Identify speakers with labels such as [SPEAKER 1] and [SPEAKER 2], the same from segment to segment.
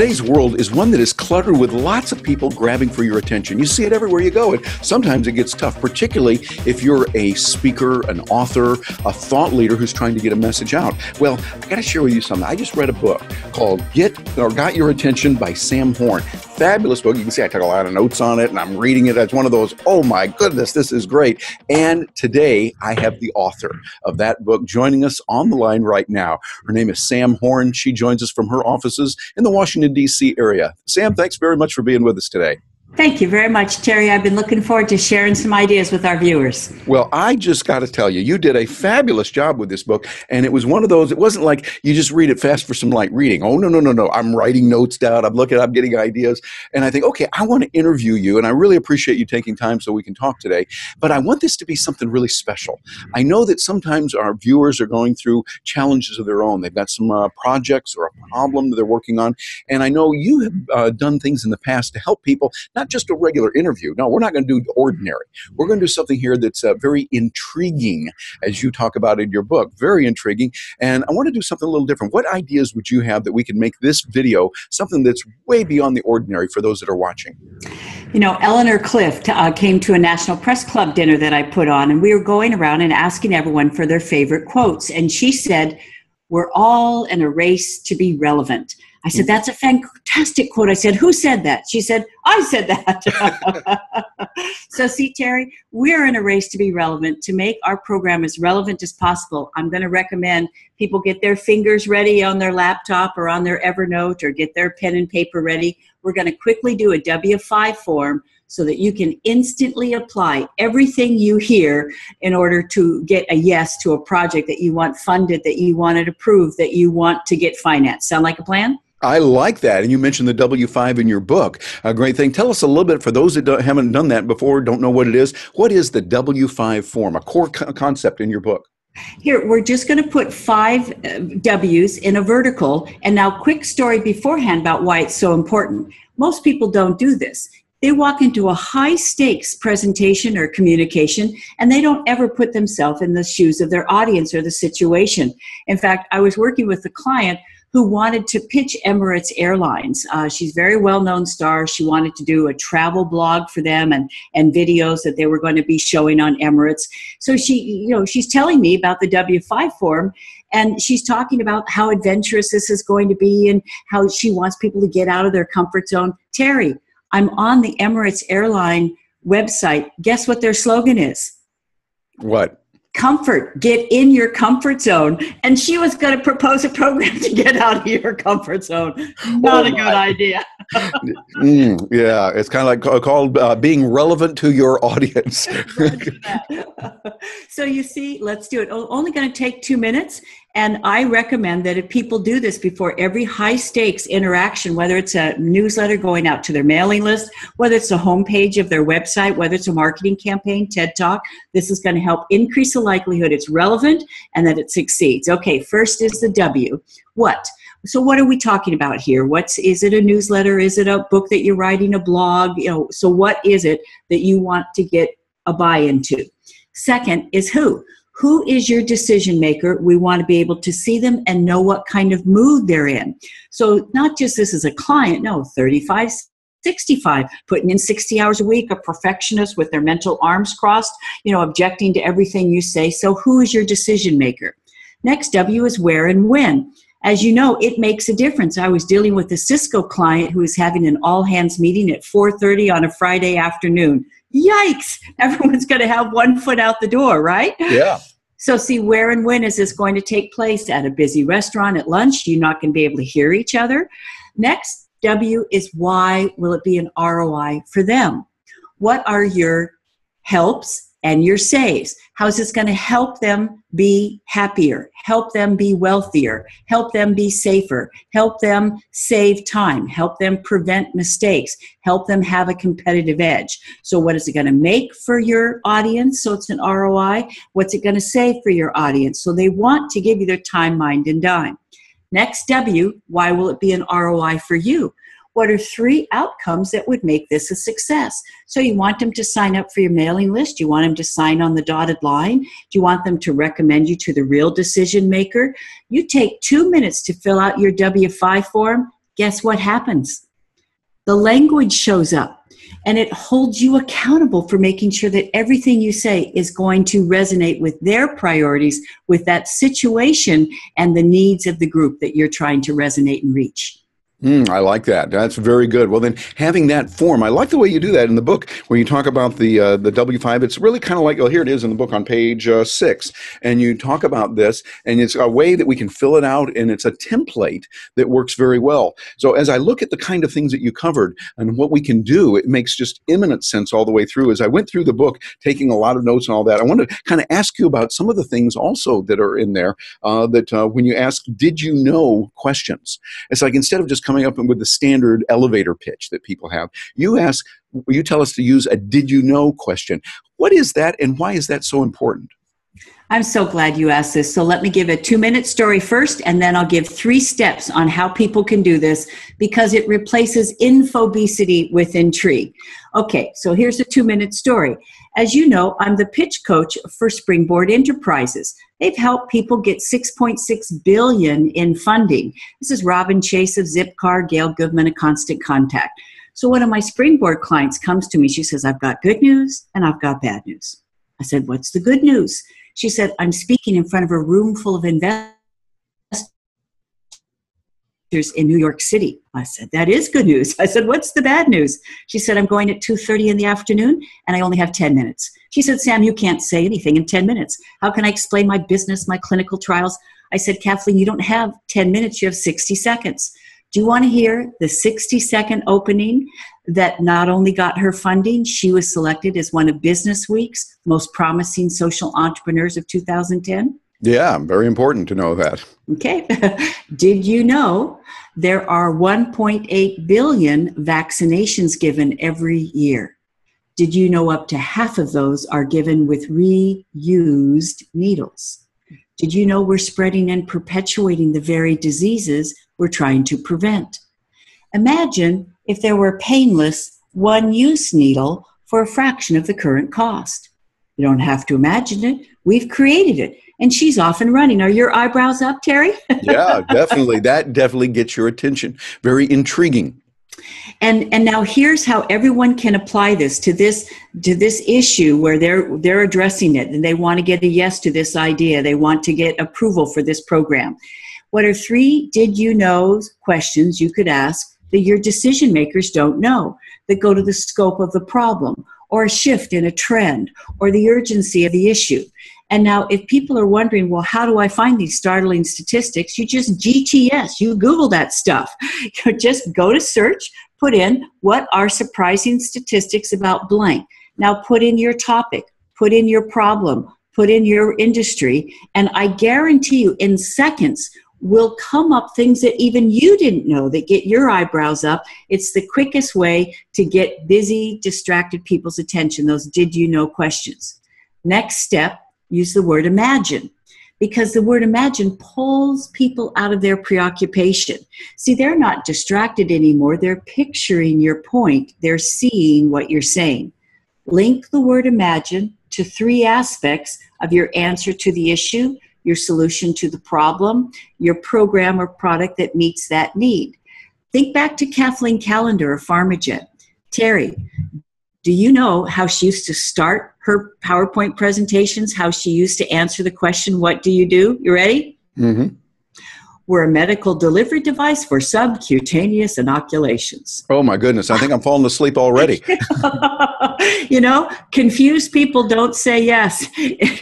[SPEAKER 1] Today's world is one that is cluttered with lots of people grabbing for your attention. You see it everywhere you go, and sometimes it gets tough, particularly if you're a speaker, an author, a thought leader who's trying to get a message out. Well, I got to share with you something. I just read a book called Got Your Attention by Sam Horn. Fabulous book. You can see I took a lot of notes on it, and I'm reading it. It's one of those, oh my goodness, this is great. And today I have the author of that book joining us on the line right now. Her name is Sam Horn. She joins us from her offices in the Washington, D.C. area. Sam, thanks very much for being with us today.
[SPEAKER 2] Thank you very much, Terry. I've been looking forward to sharing some ideas with our viewers.
[SPEAKER 1] Well, I just got to tell you, you did a fabulous job with this book, and it was one of those, it wasn't like you just read it fast for some light reading. Oh, no. I'm writing notes down. I'm getting ideas, and I think, okay, I want to interview you, and I really appreciate you taking time so we can talk today, but I want this to be something really special. I know that sometimes our viewers are going through challenges of their own. They've got some projects or a problem that they're working on, and I know you have done things in the past to help people, not just a regular interview. No, we're not going to do ordinary. We're going to do something here that's very intriguing, as you talk about in your book. Very intriguing. And I want to do something a little different. What ideas would you have that we can make this video something that's way beyond the ordinary for those that are watching?
[SPEAKER 2] You know, Eleanor Clift came to a National Press Club dinner that I put on, and we were going around and asking everyone for their favorite quotes. And she said, "We're all in a race to be relevant." I said, "That's a fantastic quote." I said, "Who said that?" She said, "I said that." So see, Terry, we're in a race to be relevant, to make our program as relevant as possible. I'm going to recommend people get their fingers ready on their laptop or on their Evernote, or get their pen and paper ready. We're going to quickly do a W-5 form so that you can instantly apply everything you hear in order to get a yes to a project that you want funded, that you want it approved, that you want to get financed. Sound like a plan?
[SPEAKER 1] I like that. And you mentioned the W-5 in your book. A great thing. Tell us a little bit, for those that haven't done that before, don't know what it is. What is the W-5 form, a core concept in your book?
[SPEAKER 2] Here, we're just going to put 5 W's in a vertical. And now, quick story beforehand about why it's so important. Most people don't do this. They walk into a high-stakes presentation or communication, and they don't ever put themselves in the shoes of their audience or the situation. In fact, I was working with a client who wanted to pitch Emirates Airlines. She's a very well-known star. She wanted to do a travel blog for them and videos that they were going to be showing on Emirates. So she's telling me about the W-5 form, and she's talking about how adventurous this is going to be and how she wants people to get out of their comfort zone. Terry, I'm on the Emirates Airline website. Guess what their slogan is?
[SPEAKER 1] What?
[SPEAKER 2] Comfort. Get in your comfort zone. And she was going to propose a program to get out of your comfort zone. Not a good idea.
[SPEAKER 1] Yeah, it's kind of like called being relevant to your audience.
[SPEAKER 2] So you see, let's do it. Only going to take 2 minutes. And I recommend that if people do this before every high-stakes interaction, whether it's a newsletter going out to their mailing list, whether it's a homepage of their website, whether it's a marketing campaign, TED Talk, this is going to help increase the likelihood it's relevant and that it succeeds. Okay, first is the W. What? So what are we talking about here? Is it a newsletter? Is it a book that you're writing, a blog? So what is it that you want to get a buy-in to? Second is who. Who is your decision maker? We want to be able to see them and know what kind of mood they're in. So not just this as a client, no, 35, 65, putting in 60 hours a week, a perfectionist with their mental arms crossed, objecting to everything you say. So who is your decision maker? Next W is where and when. As you know, it makes a difference. I was dealing with a Cisco client who was having an all-hands meeting at 4:30 on a Friday afternoon. Yikes! Everyone's going to have one foot out the door, right?
[SPEAKER 1] Yeah.
[SPEAKER 2] So see, where and when is this going to take place? At a busy restaurant, at lunch? You're not going to be able to hear each other. Next, W is why will it be an ROI for them? What are your helps and your saves? How is this going to help them be happier, help them be wealthier, help them be safer, help them save time, help them prevent mistakes, help them have a competitive edge? So what is it going to make for your audience? So it's an ROI. What's it going to save for your audience? So they want to give you their time, mind, and dime. Next W, why will it be an ROI for you? What are 3 outcomes that would make this a success? So you want them to sign up for your mailing list? You want them to sign on the dotted line? Do you want them to recommend you to the real decision maker? You take 2 minutes to fill out your W-5 form. guess what happens? The language shows up. And it holds you accountable for making sure that everything you say is going to resonate with their priorities, with that situation and the needs of the group that you're trying to resonate and reach.
[SPEAKER 1] I like that. That's very good. Well, then having that form, I like the way you do that in the book where you talk about the W5. It's really kind of like, well, here it is in the book on page 6. And you talk about this, and it's a way that we can fill it out, and it's a template that works very well. So as I look at the kind of things that you covered and what we can do, it makes just imminent sense all the way through. As I went through the book, taking a lot of notes and all that, I want to kind of ask you about some of the things also that are in there when you ask, did you know questions? It's like instead of just coming up with the standard elevator pitch that people have, you tell us to use a did you know question. What is that, and why is that so important?
[SPEAKER 2] I'm so glad you asked this. So let me give a 2-minute story first, and then I'll give 3 steps on how people can do this, because it replaces infobesity with intrigue. Okay, so here's a 2-minute story. As you know, I'm the pitch coach for Springboard Enterprises. They've helped people get $6.6 billion in funding. This is Robin Chase of Zipcar, Gail Goodman of Constant Contact. So one of my Springboard clients comes to me. She says, I've got good news and I've got bad news. I said, what's the good news? She said, I'm speaking in front of a room full of investors in New York City. I said, that is good news. I said, what's the bad news? She said, I'm going at 2:30 in the afternoon and I only have 10 minutes. She said, Sam, you can't say anything in 10 minutes. How can I explain my business, my clinical trials? I said, Kathleen, you don't have 10 minutes, you have 60 seconds. Do you want to hear the 60-second opening that not only got her funding, she was selected as one of Business Week's most promising social entrepreneurs of 2010?
[SPEAKER 1] Yeah, very important to know that.
[SPEAKER 2] Okay. Did you know there are 1.8 billion vaccinations given every year? Did you know up to half of those are given with reused needles? Did you know we're spreading and perpetuating the very diseases we're trying to prevent? Imagine if there were a painless one-use needle for a fraction of the current cost. You don't have to imagine it. We've created it. And she's off and running. Are your eyebrows up, Terry?
[SPEAKER 1] Yeah, definitely. That definitely gets your attention. Very intriguing.
[SPEAKER 2] And now here's how everyone can apply this to this issue where they're addressing it and they want to get a yes to this idea. They want to get approval for this program. What are 3 did you know questions you could ask that your decision makers don't know, that go to the scope of the problem or a shift in a trend or the urgency of the issue? And now if people are wondering, well, how do I find these startling statistics? You just GTS, you Google that stuff. You just go to search, put in what are surprising statistics about blank. Now put in your topic, put in your problem, put in your industry, and I guarantee you in seconds will come up things that even you didn't know that get your eyebrows up. It's the quickest way to get busy, distracted people's attention, those did you know questions. Next step, use the word imagine, because the word imagine pulls people out of their preoccupation. See, they're not distracted anymore. They're picturing your point. They're seeing what you're saying. Link the word imagine to 3 aspects of your answer to the issue, your solution to the problem, your program or product that meets that need. Think back to Kathleen Callender of Pharmagen. Terry, do you know how she used to start her PowerPoint presentations, how she used to answer the question, what do you do? You ready?
[SPEAKER 1] Mm-hmm.
[SPEAKER 2] We're a medical delivery device for subcutaneous inoculations.
[SPEAKER 1] Oh, my goodness. I think I'm falling asleep already.
[SPEAKER 2] You know, confused people don't say yes.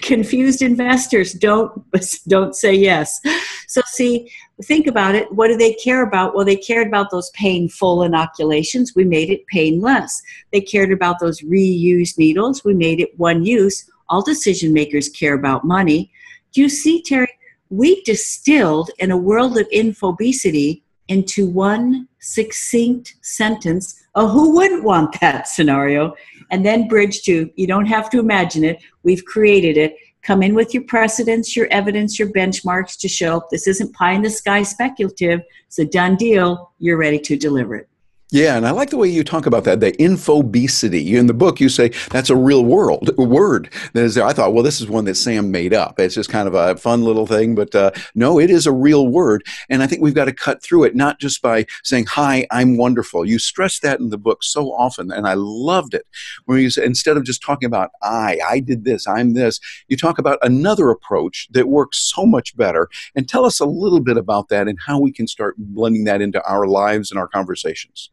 [SPEAKER 2] Confused investors don't say yes. So see, think about it. What do they care about? Well, they cared about those painful inoculations. We made it painless. They cared about those reused needles. We made it one use. All decision makers care about money. Do you see, Terry? We distilled in a world of infobesity into one succinct sentence. Oh, who wouldn't want that scenario? And then bridge to, you don't have to imagine it. We've created it. Come in with your precedents, your evidence, your benchmarks to show this isn't pie in the sky speculative. It's a done deal. You're ready to deliver it.
[SPEAKER 1] Yeah, and I like the way you talk about that, the infobesity. In the book, you say that's a real word. I thought, well, this is one that Sam made up. It's just kind of a fun little thing, but no, it is a real word. And I think we've got to cut through it, not just by saying, hi, I'm wonderful. You stress that in the book so often, and I loved it. Where you say, instead of just talking about I did this, I'm this, you talk about another approach that works so much better. And tell us a little bit about that and how we can start blending that into our lives and our conversations.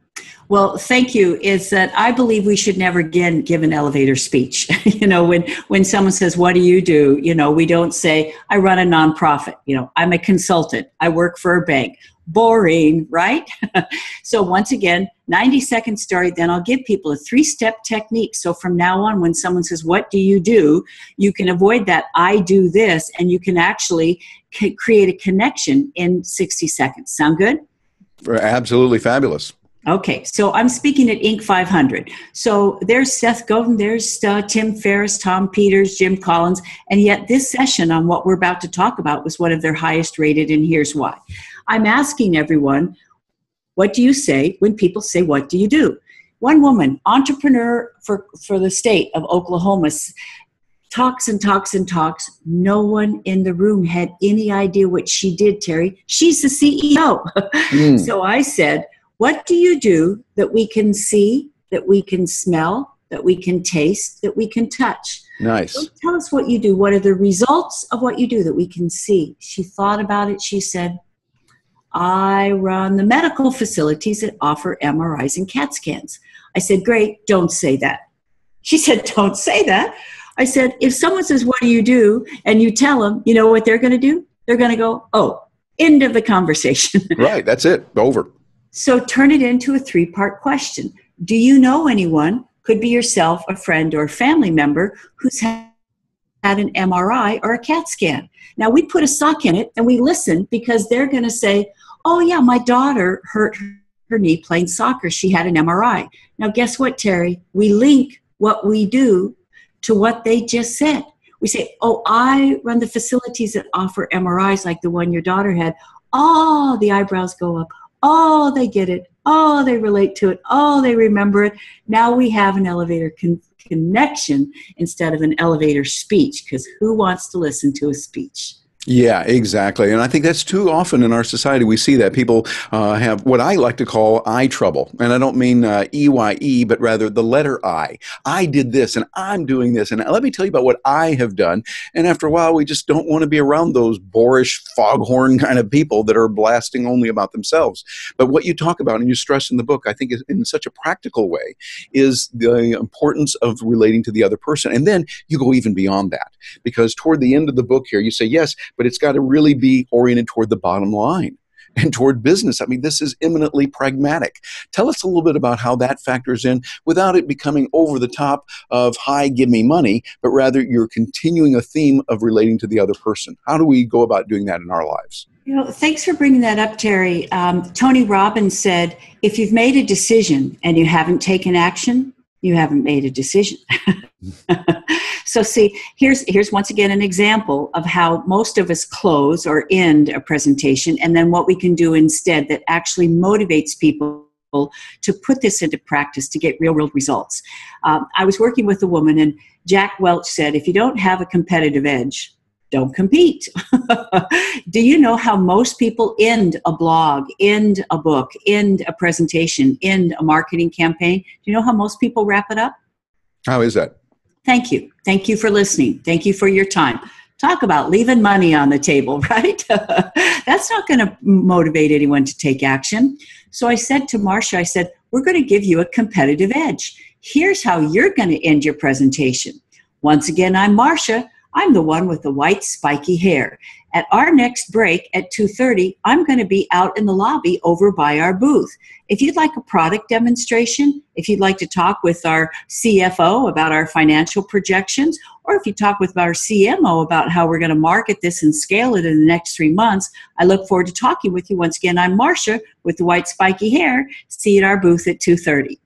[SPEAKER 2] Well, thank you. Is that I believe we should never again give an elevator speech. When someone says, what do? We don't say, I run a nonprofit. I'm a consultant. I work for a bank. Boring, right? So once again, 90-second story, then I'll give people a 3-step technique. So from now on, when someone says, what do? You can avoid that, I do this, and you can actually create a connection in 60 seconds. Sound good?
[SPEAKER 1] Absolutely fabulous.
[SPEAKER 2] Okay, so I'm speaking at Inc. 500. So there's Seth Godin, there's Tim Ferriss, Tom Peters, Jim Collins, and yet this session on what we're about to talk about was one of their highest rated, and here's why. I'm asking everyone, what do you say when people say, what do you do? One woman, entrepreneur for the state of Oklahoma, talks and talks and talks. No one in the room had any idea what she did, Terry. She's the CEO. So I said, what do you do that we can see, that we can smell, that we can taste, that we can touch?
[SPEAKER 1] Nice.
[SPEAKER 2] So tell us what you do. What are the results of what you do that we can see? She thought about it. She said, I run the medical facilities that offer MRIs and CAT scans. I said, great, don't say that. She said, don't say that. I said, if someone says, what do you do? And you tell them, you know what they're going to do? They're going to go, oh, end of the conversation.
[SPEAKER 1] Right, that's it, over.
[SPEAKER 2] So turn it into a 3-part question. Do you know anyone, could be yourself, a friend, or a family member, who's had an MRI or a CAT scan? Now, we put a sock in it and we listen because they're going to say, oh, yeah, my daughter hurt her knee playing soccer. She had an MRI. Now, guess what, Terry? We link what we do to what they just said. We say, oh, I run the facilities that offer MRIs like the one your daughter had. Oh, the eyebrows go up. Oh, they get it. Oh, they relate to it. Oh, they remember it. Now we have an elevator connection instead of an elevator speech, because who wants to listen to a speech?
[SPEAKER 1] Yeah, exactly. And I think that's too often in our society. We see that people have what I like to call eye trouble. And I don't mean EYE, but rather the letter I. I did this and I'm doing this. And let me tell you about what I have done. And after a while, we just don't want to be around those boorish foghorn kind of people that are blasting only about themselves. But what you talk about and you stress in the book, I think is in such a practical way, is the importance of relating to the other person. And then you go even beyond that, because toward the end of the book here, you say, yes, but it's got to really be oriented toward the bottom line and toward business. I mean, this is eminently pragmatic. Tell us a little bit about how that factors in without it becoming over the top of, hi, give me money, but rather you're continuing a theme of relating to the other person. How do we go about doing that in our lives?
[SPEAKER 2] Thanks for bringing that up, Terry. Tony Robbins said, if you've made a decision and you haven't taken action, you haven't made a decision. So see, here's once again an example of how most of us close or end a presentation, and then what we can do instead that actually motivates people to put this into practice to get real world results. I was working with a woman, and Jack Welch said, if you don't have a competitive edge, don't compete. Do you know how most people end a blog, end a book, end a presentation, end a marketing campaign? Do you know how most people wrap it up?
[SPEAKER 1] How is that?
[SPEAKER 2] Thank you. Thank you for listening. Thank you for your time. Talk about leaving money on the table, right? That's not going to motivate anyone to take action. So I said to Marcia, I said, we're going to give you a competitive edge. Here's how you're going to end your presentation. Once again, I'm Marcia. I'm the one with the white spiky hair. At our next break at 2:30, I'm going to be out in the lobby over by our booth. If you'd like a product demonstration, if you'd like to talk with our CFO about our financial projections, or if you talk with our CMO about how we're going to market this and scale it in the next 3 months, I look forward to talking with you. Once again, I'm Marcia with the white spiky hair. See you at our booth at 2:30.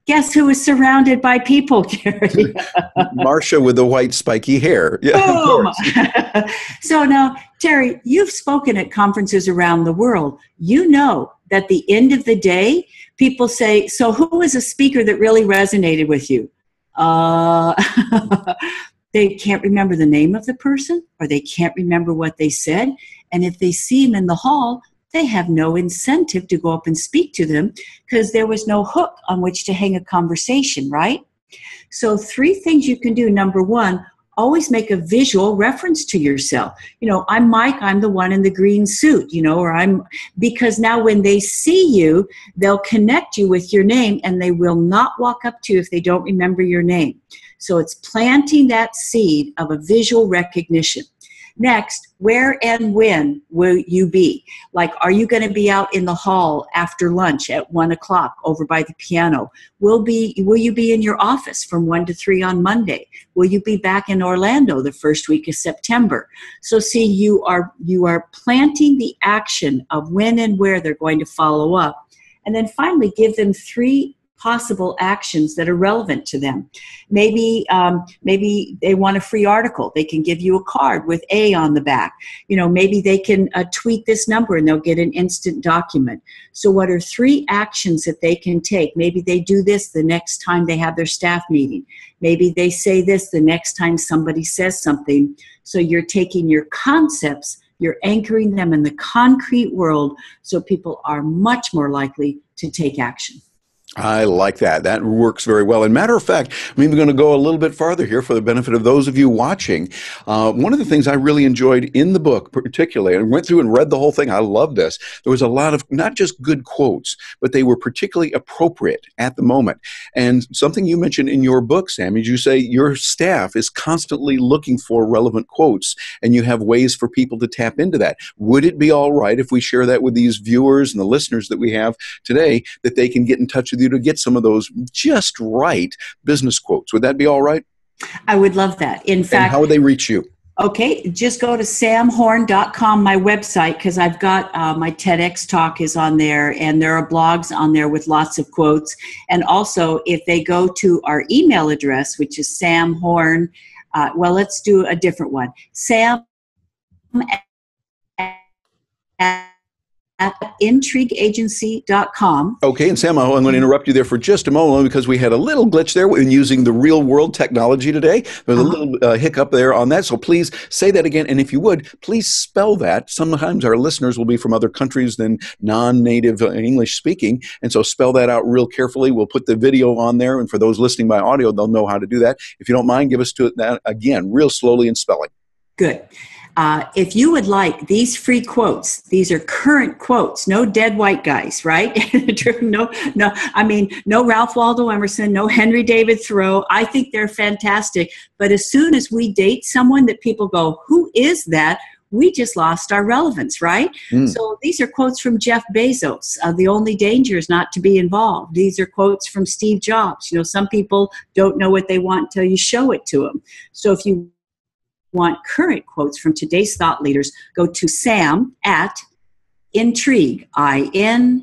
[SPEAKER 2] Guess who is surrounded by people, Gary?
[SPEAKER 1] Marcia with the white spiky hair. Yeah,
[SPEAKER 2] boom. So now, Terry, you've spoken at conferences around the world. You know at the end of the day, people say, so who was a speaker that really resonated with you? They can't remember the name of the person, or they can't remember what they said. And if they see them in the hall, they have no incentive to go up and speak to them because there was no hook on which to hang a conversation, right? So 3 things you can do. Number 1, always make a visual reference to yourself. I'm Mike, I'm the one in the green suit, because now when they see you, they'll connect you with your name, and they will not walk up to you if they don't remember your name. So it's planting that seed of a visual recognition. Next, where and when will you be? Like, are you going to be out in the hall after lunch at 1 o'clock over by the piano? Will you be in your office from 1 to 3 on Monday? Will you be back in Orlando the first week of September? So see, you are planting the action of when and where they're going to follow up. And then finally, give them 3 possible actions that are relevant to them. Maybe they want a free article. They can give you a card with A on the back. Maybe they can tweet this number and they'll get an instant document. So what are 3 actions that they can take? Maybe they do this the next time they have their staff meeting. Maybe they say this the next time somebody says something. So you're taking your concepts, you're anchoring them in the concrete world, so people are much more likely to take action.
[SPEAKER 1] I like that. That works very well. And matter of fact, I'm even going to go a little bit farther here for the benefit of those of you watching. One of the things I really enjoyed in the book, particularly, and I went through and read the whole thing. I love this. There was a lot of not just good quotes, but they were particularly appropriate at the moment. And something you mentioned in your book, Sam, is you say your staff is constantly looking for relevant quotes, and you have ways for people to tap into that. Would it be all right if we share that with these viewers and the listeners that we have today, that they can get in touch with you to get some of those just right business quotes? Would that be all right?
[SPEAKER 2] I would love that. In fact,
[SPEAKER 1] and how would they reach you?
[SPEAKER 2] Okay, just go to samhorn.com, my website, because I've got my TEDx talk is on there, and there are blogs on there with lots of quotes. And also, if they go to our email address, which is samhorn, let's do a different one. Sam at intrigueagency.com.
[SPEAKER 1] Okay, and Sam, I'm going to interrupt you there for just a moment because we had a little glitch there in using the real world technology today. There's a little hiccup there on that, so please say that again. And if you would, please spell that. Sometimes our listeners will be from other countries than non-native English speaking, and so spell that out real carefully. We'll put the video on there, and for those listening by audio, they'll know how to do that. If you don't mind, give us to that again, real slowly in spelling.
[SPEAKER 2] Good. If you would like these free quotes, these are current quotes, no dead white guys, right? no Ralph Waldo Emerson, no Henry David Thoreau. I think they're fantastic. But as soon as we date someone that people go, who is that? We just lost our relevance, right? So these are quotes from Jeff Bezos. The only danger is not to be involved. These are quotes from Steve Jobs. Some people don't know what they want until you show it to them. So if you want current quotes from today's thought leaders, go to Sam at Intrigue, INTRIGUE,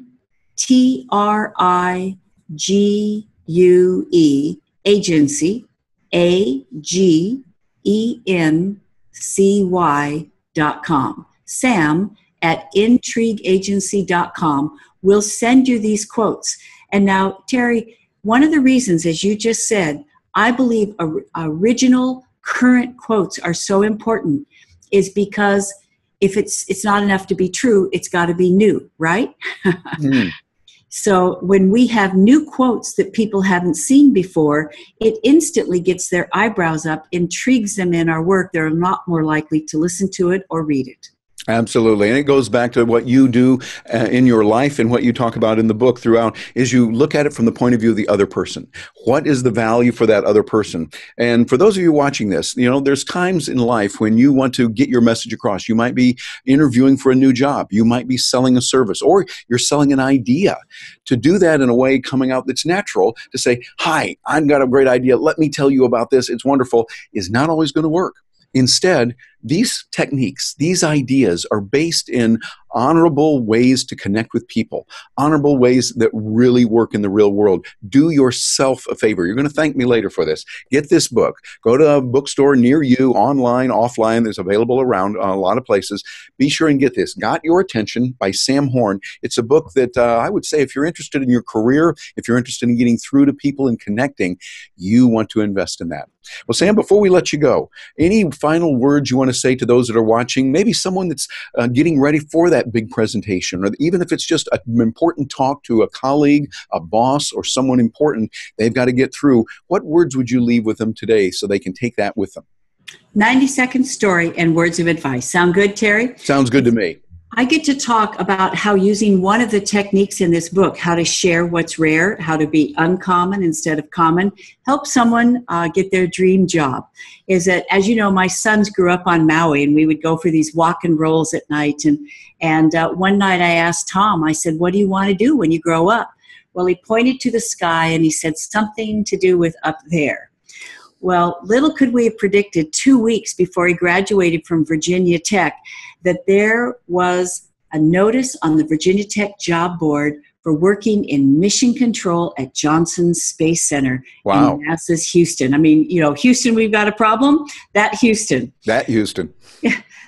[SPEAKER 2] agency, AGENCY.com. Sam at intrigueagency.com will send you these quotes. And now, Terry, one of the reasons, as you just said, I believe original current quotes are so important is because if it's not enough to be true, it's got to be new, right? So when we have new quotes that people haven't seen before, it instantly gets their eyebrows up, intrigues them in our work. They're a lot more likely to listen to it or read it.
[SPEAKER 1] Absolutely. And it goes back to what you do in your life and what you talk about in the book throughout is you look at it from the point of view of the other person. What is the value for that other person? And for those of you watching this, there's times in life when you want to get your message across. You might be interviewing for a new job. You might be selling a service, or you're selling an idea. To do that in a way coming out that's natural, to say, hi, I've got a great idea. Let me tell you about this. It's wonderful, is not always going to work. Instead, these techniques, these ideas are based in honorable ways to connect with people, honorable ways that really work in the real world. Do yourself a favor. You're going to thank me later for this. Get this book. Go to a bookstore near you, online, offline. There's available around a lot of places. Be sure and get this. Got Your Attention by Sam Horn. It's a book that I would say if you're interested in your career, if you're interested in getting through to people and connecting, you want to invest in that. Well, Sam, before we let you go, any final words you want to say to those that are watching, maybe someone that's getting ready for that big presentation, or even if it's just an important talk to a colleague, a boss, or someone important they've got to get through, what words would you leave with them today so they can take that with them?
[SPEAKER 2] 90-second story and words of advice. Sound good, Terry?
[SPEAKER 1] Sounds good to me.
[SPEAKER 2] I get to talk about how using one of the techniques in this book, how to share what's rare, how to be uncommon instead of common, help someone get their dream job. Is that, as you know, my sons grew up on Maui, and we would go for these walk and rolls at night. And one night I asked Tom, I said, what do you want to do when you grow up? Well, he pointed to the sky and he said, something to do with up there. Well, little could we have predicted 2 weeks before he graduated from Virginia Tech that there was a notice on the Virginia Tech job board for working in mission control at Johnson Space Center.
[SPEAKER 1] Wow.
[SPEAKER 2] In NASA's Houston. I mean, you know, Houston, we've got a problem. That Houston. Yeah.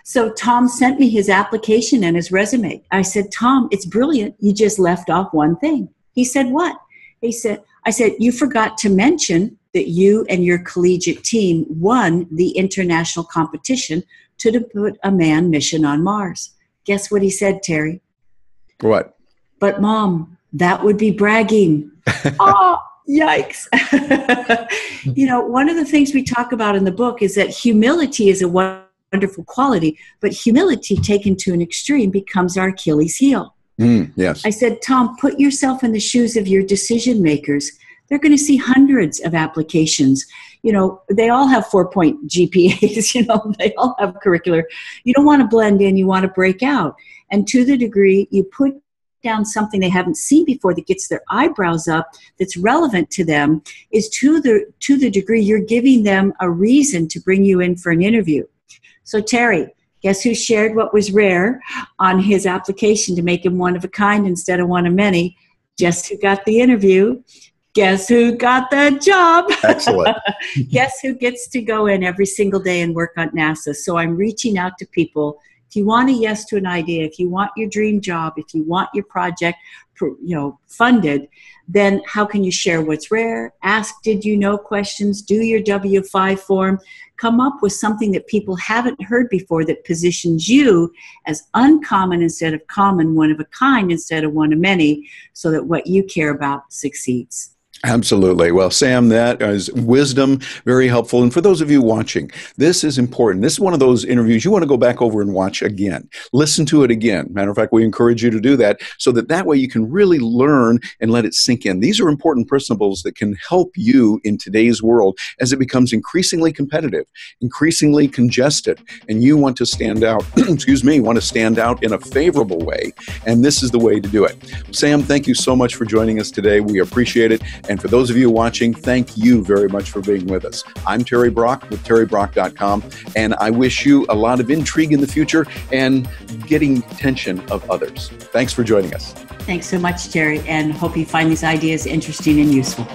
[SPEAKER 2] So Tom sent me his application and his resume. I said, Tom, it's brilliant. You just left off one thing. He said, what? I said, you forgot to mention that you and your collegiate team won the international competition to put a manned mission on Mars. Guess what he said, Terry?
[SPEAKER 1] What?
[SPEAKER 2] But Mom, that would be bragging. Oh, yikes. You know, one of the things we talk about in the book is that humility is a wonderful quality, but humility taken to an extreme becomes our Achilles heel.
[SPEAKER 1] Yes.
[SPEAKER 2] I said, Tom, put yourself in the shoes of your decision makers. They're going to see hundreds of applications. You know, they all have 4-point GPAs, you know, they all have curricular. You don't want to blend in, you want to break out. And to the degree you put down something they haven't seen before that gets their eyebrows up, that's relevant to them, is to the degree you're giving them a reason to bring you in for an interview. So Terry, guess who shared what was rare on his application to make him one of a kind instead of one of many? Guess who got the interview? Guess who got the job?
[SPEAKER 1] Excellent.
[SPEAKER 2] Guess who gets to go in every single day and work on NASA? So I'm reaching out to people. If you want a yes to an idea, if you want your dream job, if you want your project, funded, then how can you share what's rare? Ask did you know questions, do your W-5 form, come up with something that people haven't heard before that positions you as uncommon instead of common, one of a kind instead of one of many, so that what you care about succeeds.
[SPEAKER 1] Absolutely. Well, Sam, that is wisdom, very helpful. And for those of you watching, this is important. This is one of those interviews you want to go back over and watch again. Listen to it again. Matter of fact, we encourage you to do that so that way you can really learn and let it sink in. These are important principles that can help you in today's world as it becomes increasingly competitive, increasingly congested, and you want to stand out, want to stand out in a favorable way. And this is the way to do it. Sam, thank you so much for joining us today. We appreciate it. And for those of you watching, thank you very much for being with us. I'm Terry Brock with terrybrock.com, and I wish you a lot of intrigue in the future and getting attention of others. Thanks for joining us.
[SPEAKER 2] Thanks so much, Terry, and hope you find these ideas interesting and useful.